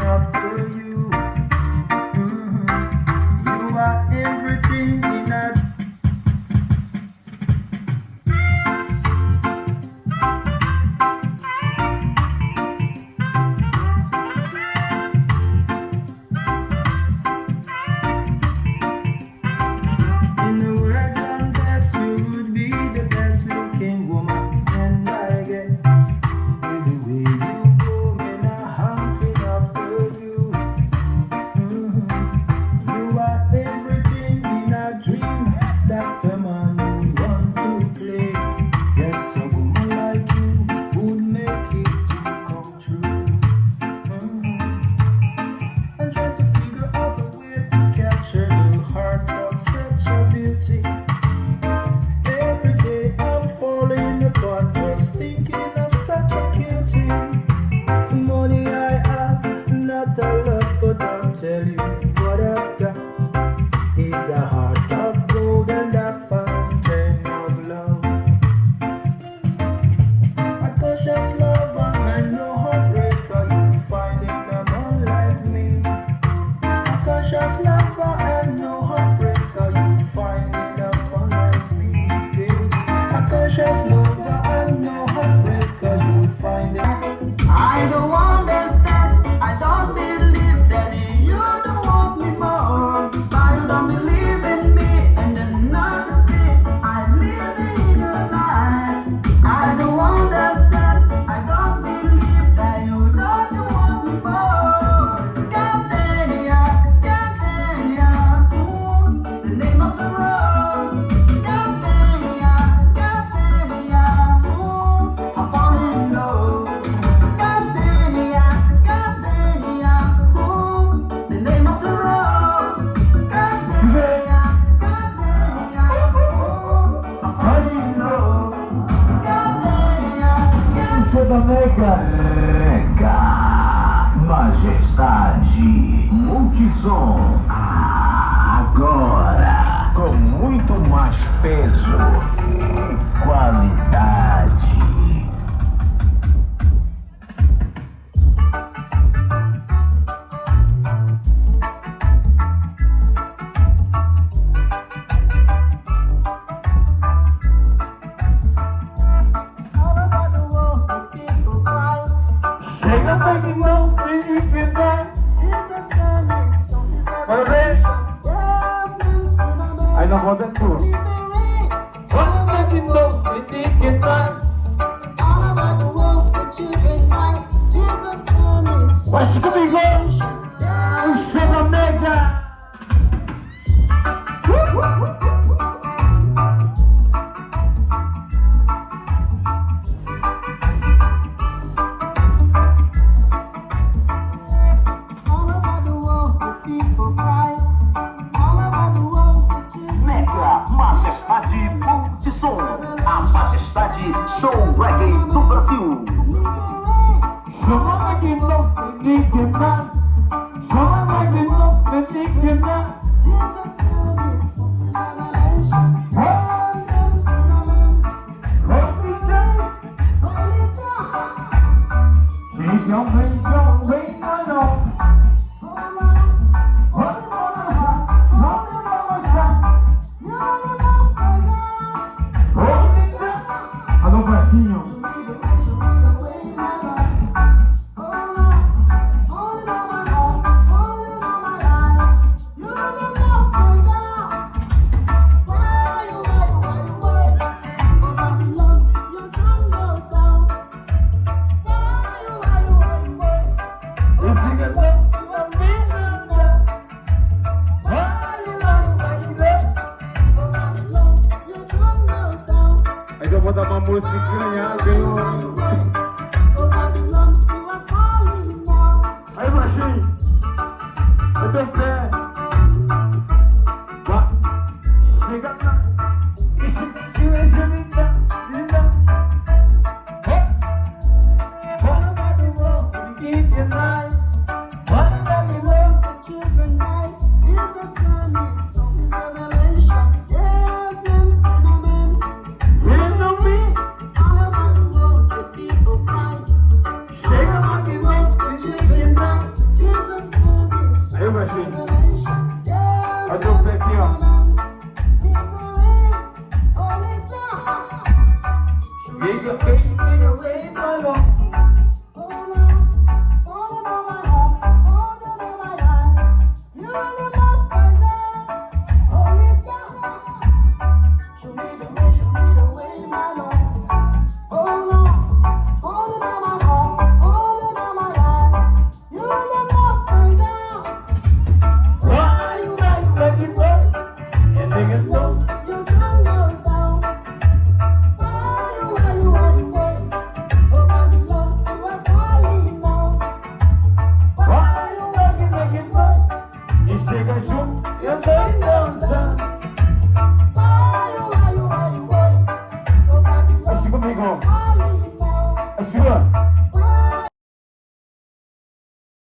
after you. You are everything in a in the world unless you would be the best looking woman, and I guess everywhere you go, men are hunting after you. You are everything in a dream that a man would want to play. Yes, a woman like you would make it to come true. I'm trying to figure out a way to capture the heart of such a beauty. Every day I'm falling apart, just thinking of such a cutie. Money I have, not a lot, but I'll tell you what I've got is a heart of gold and a fountain of love. A cautious lover and no heartbreaker you find in a man like me. A cautious lover and no heartbreaker you find in a man like me, baby. A cautious lover and no heartbreaker you find in. I don't understand, I don't believe that you don't want me more. But you don't believe in me, and another sin, I live in a lie. I don't understand, I don't believe that you don't want me more. Gardenia, the name of the rose. Gardenia, I'm falling in love. Gardenia, the name of the rose. Gardenia, I'm falling in love. Gardenia, Toda mega majestade multison agora com muito mais peso e qualidade. all over the world, the people cry. Chega bem não tem que dar. It's a Sunday, song is a Parabéns. Aí não vou dar tudo. Olha que não tem que dar. All over the world, the children cry. Jesus comes. Mas comigo o Chega Mega. All over the world, the people cry. All over the world, the children Mega Majestade Multissom, a majestade show reggae do Brasil. Chama que não tem que dar. Chama que não tem que dar. Jesus comes. Alô, Bracinho. Aí eu vou dar uma musiquinha, ganhou. Aí, baixinho. Eu tô pé. Vai. Chega lá. E chega, me dá, me dá. All over the world, we keep it nice. All over the world, the children die. Jesus comes. Song is a revelation. Yes, men, cinnamon. You know me. All over the world, the people cry. Chega lá que não, the children die. Jesus everything.